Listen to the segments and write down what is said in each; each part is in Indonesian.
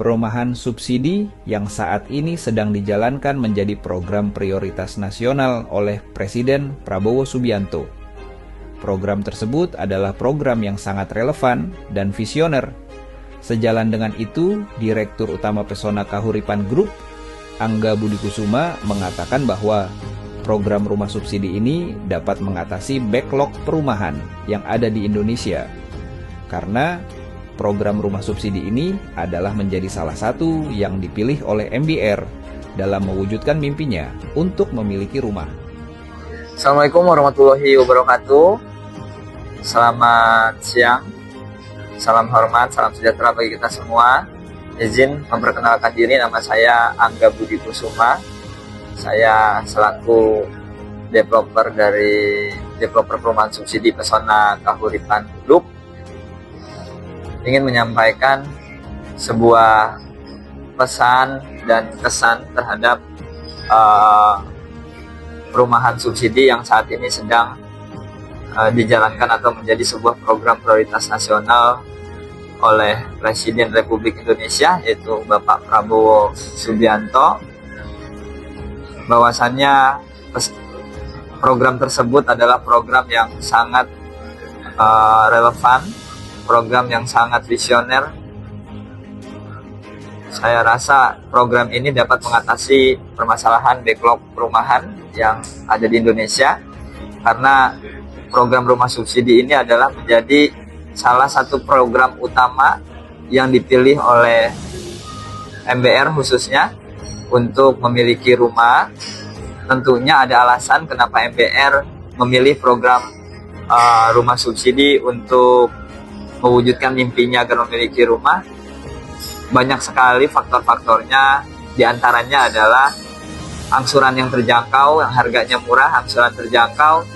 Perumahan subsidi yang saat ini sedang dijalankan menjadi program prioritas nasional oleh Presiden Prabowo Subianto. Program tersebut adalah program yang sangat relevan dan visioner. Sejalan dengan itu, Direktur Utama Pesona Kahuripan Group, Angga Budi Kusuma, mengatakan bahwa program rumah subsidi ini dapat mengatasi backlog perumahan yang ada di Indonesia. Karena program rumah subsidi ini adalah menjadi salah satu yang dipilih oleh MBR dalam mewujudkan mimpinya untuk memiliki rumah. Assalamualaikum warahmatullahi wabarakatuh. Selamat siang, salam hormat, salam sejahtera bagi kita semua. Izin memperkenalkan diri, nama saya Angga Budi Kusuma. Saya selaku developer perumahan subsidi Pesona Kahuripan Group ingin menyampaikan sebuah pesan dan kesan terhadap perumahan subsidi yang saat ini sedang dijalankan atau menjadi sebuah program prioritas nasional oleh Presiden Republik Indonesia, yaitu Bapak Prabowo Subianto. Bahwasannya program tersebut adalah program yang sangat relevan, program yang sangat visioner. Saya rasa program ini dapat mengatasi permasalahan backlog perumahan yang ada di Indonesia, karena program rumah subsidi ini adalah menjadi salah satu program utama yang dipilih oleh MBR khususnya untuk memiliki rumah. Tentunya ada alasan kenapa MBR memilih program rumah subsidi untuk mewujudkan mimpinya agar memiliki rumah. Banyak sekali faktor-faktornya, diantaranya adalah angsuran yang terjangkau, yang harganya murah, angsuran terjangkau.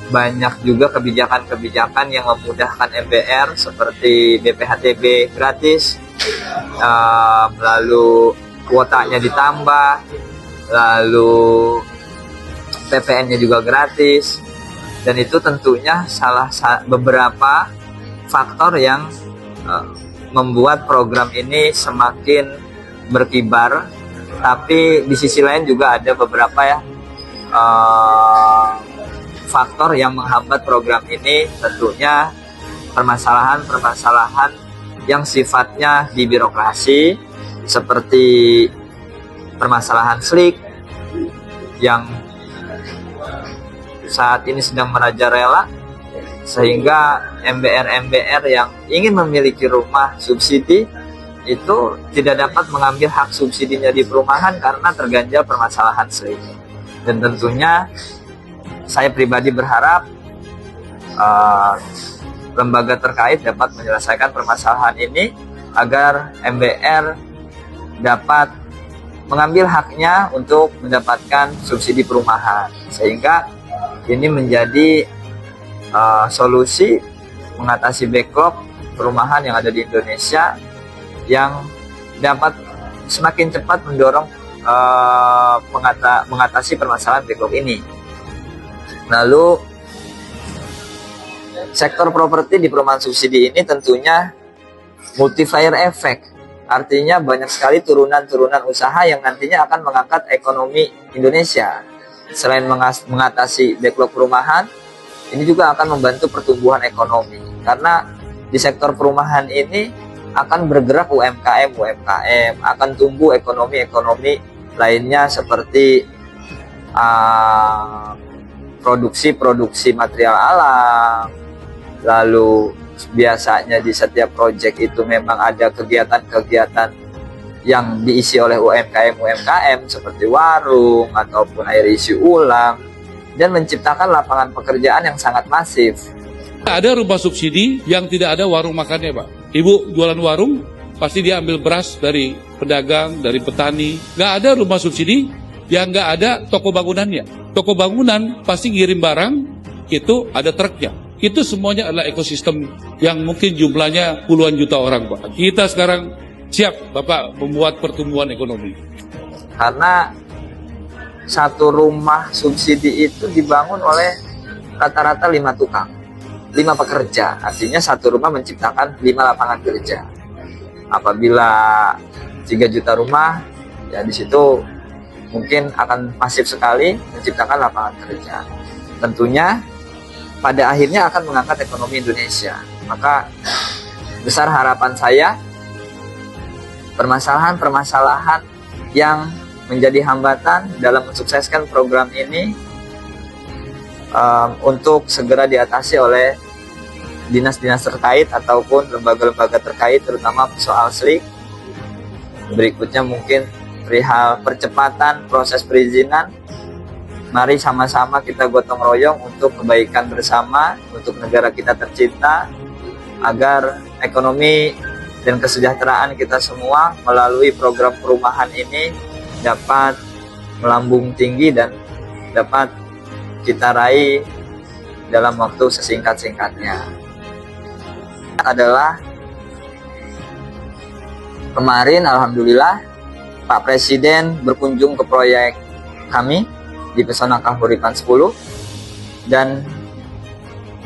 Banyak juga kebijakan-kebijakan yang memudahkan MBR seperti BPHTB gratis, lalu kuotanya ditambah, lalu PPN-nya juga gratis. Dan itu tentunya beberapa faktor yang membuat program ini semakin berkibar. Tapi di sisi lain juga ada beberapa faktor yang menghambat program ini, tentunya permasalahan-permasalahan yang sifatnya di birokrasi, seperti permasalahan SLIK yang saat ini sedang merajalela, sehingga MBR yang ingin memiliki rumah subsidi itu tidak dapat mengambil hak subsidinya di perumahan karena terganjal permasalahan SLIK. Dan tentunya saya pribadi berharap lembaga terkait dapat menyelesaikan permasalahan ini agar MBR dapat mengambil haknya untuk mendapatkan subsidi perumahan, sehingga ini menjadi solusi mengatasi backlog perumahan yang ada di Indonesia, yang dapat semakin cepat mendorong mengatasi permasalahan backlog ini. Lalu sektor properti di perumahan subsidi ini tentunya multiplier effect, artinya banyak sekali turunan-turunan usaha yang nantinya akan mengangkat ekonomi Indonesia. Selain mengatasi backlog perumahan, ini juga akan membantu pertumbuhan ekonomi, karena di sektor perumahan ini akan bergerak UMKM, akan tumbuh ekonomi lainnya seperti produksi material alam. Lalu biasanya di setiap proyek itu memang ada kegiatan-kegiatan yang diisi oleh UMKM seperti warung ataupun air isi ulang, dan menciptakan lapangan pekerjaan yang sangat masif. Ada rumah subsidi yang tidak ada warung makannya, Pak. Ibu jualan warung, pasti dia ambil beras dari pedagang, dari petani. Nggak ada rumah subsidi yang nggak ada toko bangunannya. Toko bangunan pasti ngirim barang, itu ada truknya. Itu semuanya adalah ekosistem yang mungkin jumlahnya puluhan juta orang, Pak. Kita sekarang siap, Bapak, membuat pertumbuhan ekonomi. Karena satu rumah subsidi itu dibangun oleh rata-rata 5 tukang, 5 pekerja. Artinya satu rumah menciptakan 5 lapangan kerja. apabila 3 juta rumah, ya di situ mungkin akan masif sekali menciptakan lapangan kerja. Tentunya pada akhirnya akan mengangkat ekonomi Indonesia. Maka besar harapan saya permasalahan-permasalahan yang menjadi hambatan dalam mensukseskan program ini untuk segera diatasi oleh dinas-dinas terkait ataupun lembaga-lembaga terkait, terutama soal SLIK. Berikutnya mungkin perihal percepatan proses perizinan. Mari sama-sama kita gotong royong untuk kebaikan bersama, untuk negara kita tercinta, agar ekonomi dan kesejahteraan kita semua melalui program perumahan ini dapat melambung tinggi dan dapat kita raih dalam waktu sesingkat-singkatnya. Adalah kemarin alhamdulillah Pak Presiden berkunjung ke proyek kami di Pesona Kahuripan 10, dan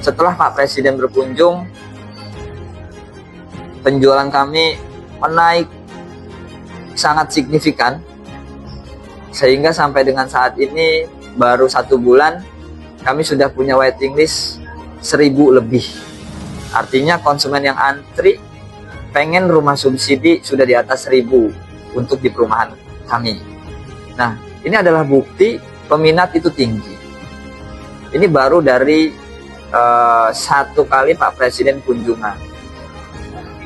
setelah Pak Presiden berkunjung, penjualan kami menaik sangat signifikan, sehingga sampai dengan saat ini baru 1 bulan kami sudah punya waiting list 1000 lebih. Artinya konsumen yang antri pengen rumah subsidi sudah di atas 1000 untuk di perumahan kami. Nah, ini adalah bukti peminat itu tinggi. Ini baru dari 1 kali Pak Presiden kunjungan.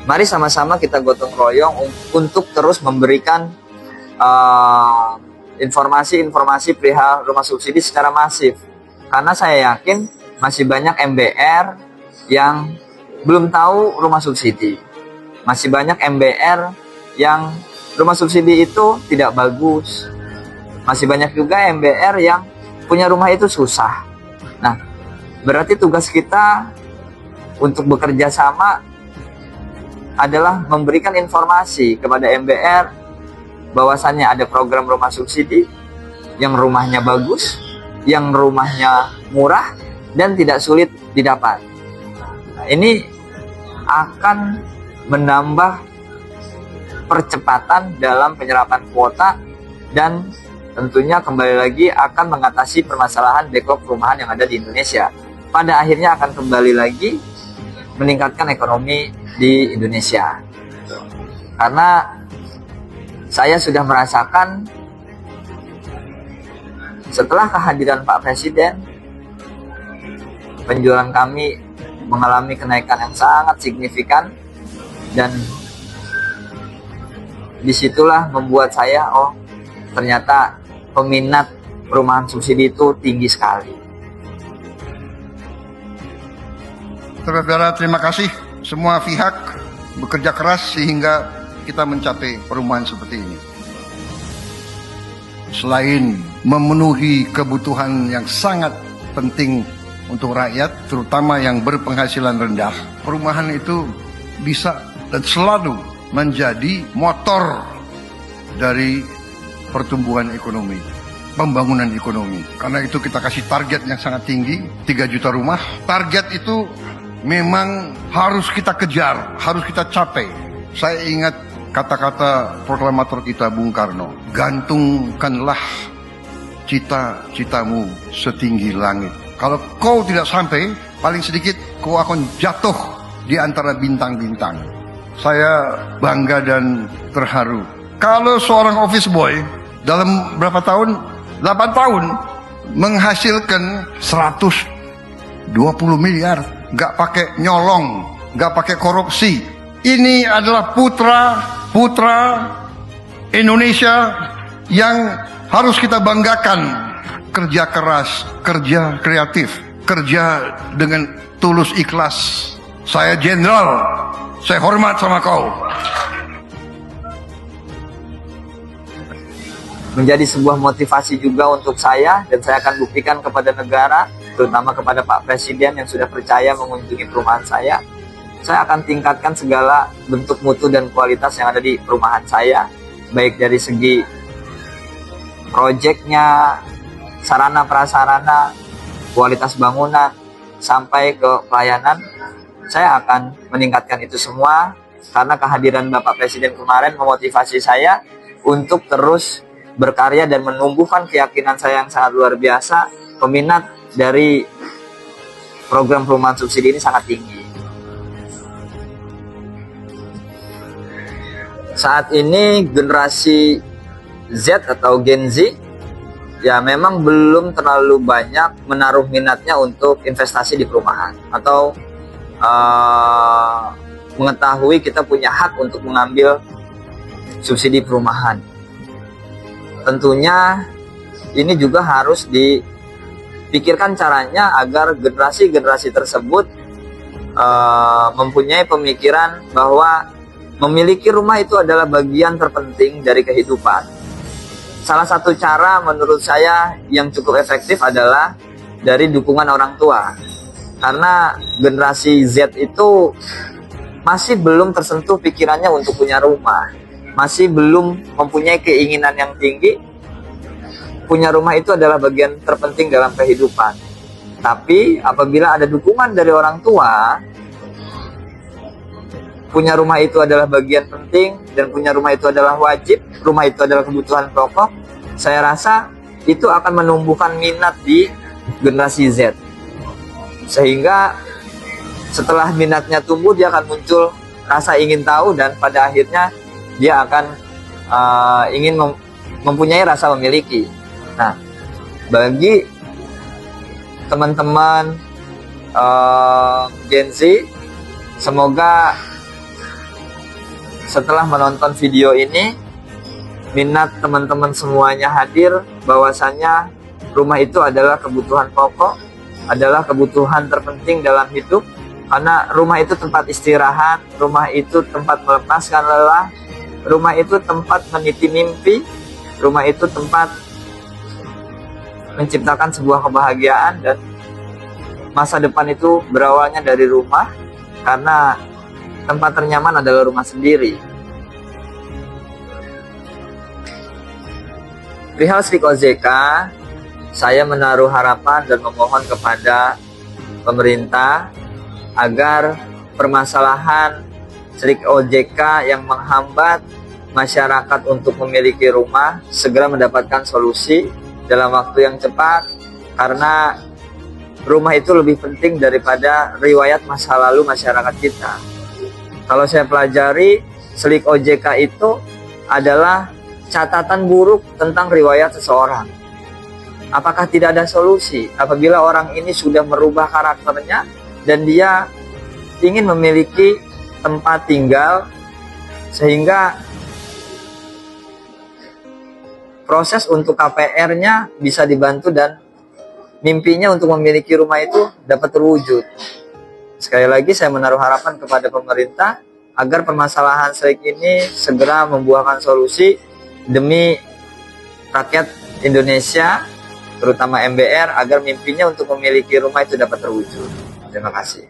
Mari sama-sama kita gotong royong untuk terus memberikan informasi-informasi perihal rumah subsidi secara masif. Karena saya yakin masih banyak MBR yang belum tahu rumah subsidi. Masih banyak MBR yang rumah subsidi itu tidak bagus. Masih banyak juga MBR yang punya rumah itu susah. Nah, berarti tugas kita untuk bekerja sama adalah memberikan informasi kepada MBR bahwasannya ada program rumah subsidi yang rumahnya bagus, yang rumahnya murah dan tidak sulit didapat. Nah, ini akan menambah percepatan dalam penyerapan kuota dan tentunya kembali lagi akan mengatasi permasalahan backlog perumahan yang ada di Indonesia. Pada akhirnya akan kembali lagi meningkatkan ekonomi di Indonesia. Karena saya sudah merasakan setelah kehadiran Pak Presiden, penjualan kami mengalami kenaikan yang sangat signifikan, dan disitulah membuat saya, ternyata peminat perumahan subsidi itu tinggi sekali. Saudara, terima kasih. Semua pihak bekerja keras sehingga kita mencapai perumahan seperti ini. Selain memenuhi kebutuhan yang sangat penting untuk rakyat, terutama yang berpenghasilan rendah, perumahan itu bisa dan selalu menjadi motor dari pertumbuhan ekonomi, pembangunan ekonomi. Karena itu kita kasih target yang sangat tinggi, 3 juta rumah. Target itu memang harus kita kejar, harus kita capai. Saya ingat kata-kata proklamator kita Bung Karno, gantungkanlah cita-citamu setinggi langit. Kalau kau tidak sampai, paling sedikit kau akan jatuh di antara bintang-bintang. Saya bangga dan terharu. Kalau seorang office boy dalam berapa tahun? 8 tahun menghasilkan 120 miliar, gak pakai nyolong, gak pakai korupsi. Ini adalah putra Indonesia yang harus kita banggakan. Kerja keras, kerja kreatif, kerja dengan tulus ikhlas. Saya jenderal, saya hormat sama kau. Menjadi sebuah motivasi juga untuk saya, dan saya akan buktikan kepada negara, terutama kepada Pak Presiden yang sudah percaya mengunjungi perumahan saya. Saya akan tingkatkan segala bentuk mutu dan kualitas yang ada di perumahan saya, baik dari segi proyeknya, sarana prasarana, kualitas bangunan, sampai ke pelayanan. Saya akan meningkatkan itu semua karena kehadiran Bapak Presiden kemarin memotivasi saya untuk terus berkarya dan menumbuhkan keyakinan saya yang sangat luar biasa. Peminat dari program perumahan subsidi ini sangat tinggi. Saat ini generasi Z atau Gen Z ya memang belum terlalu banyak menaruh minatnya untuk investasi di perumahan atau mengetahui kita punya hak untuk mengambil subsidi perumahan. Tentunya ini juga harus dipikirkan caranya agar generasi-generasi tersebut mempunyai pemikiran bahwa memiliki rumah itu adalah bagian terpenting dari kehidupan. Salah satu cara menurut saya yang cukup efektif adalah dari dukungan orang tua. Karena generasi Z itu masih belum tersentuh pikirannya untuk punya rumah. Masih belum mempunyai keinginan yang tinggi. Punya rumah itu adalah bagian terpenting dalam kehidupan. Tapi apabila ada dukungan dari orang tua, punya rumah itu adalah bagian penting dan punya rumah itu adalah wajib, rumah itu adalah kebutuhan pokok, saya rasa itu akan menumbuhkan minat di generasi Z. Sehingga setelah minatnya tumbuh, dia akan muncul rasa ingin tahu dan pada akhirnya dia akan ingin mempunyai rasa memiliki. Nah, bagi teman-teman Gen Z, semoga setelah menonton video ini, minat teman-teman semuanya hadir bahwasanya rumah itu adalah kebutuhan pokok, adalah kebutuhan terpenting dalam hidup, karena rumah itu tempat istirahat, rumah itu tempat melepaskan lelah, rumah itu tempat meniti mimpi, rumah itu tempat menciptakan sebuah kebahagiaan, dan masa depan itu berawalnya dari rumah, karena tempat ternyaman adalah rumah sendiri. Perihal SLIK OJK, saya menaruh harapan dan memohon kepada pemerintah agar permasalahan SLIK OJK yang menghambat masyarakat untuk memiliki rumah segera mendapatkan solusi dalam waktu yang cepat, karena rumah itu lebih penting daripada riwayat masa lalu masyarakat kita. Kalau saya pelajari, SLIK OJK itu adalah catatan buruk tentang riwayat seseorang. Apakah tidak ada solusi apabila orang ini sudah merubah karakternya dan dia ingin memiliki tempat tinggal, sehingga proses untuk KPR-nya bisa dibantu dan mimpinya untuk memiliki rumah itu dapat terwujud. Sekali lagi saya menaruh harapan kepada pemerintah agar permasalahan SLIK ini segera membuahkan solusi demi rakyat Indonesia, terutama MBR, agar mimpinya untuk memiliki rumah itu dapat terwujud. Terima kasih.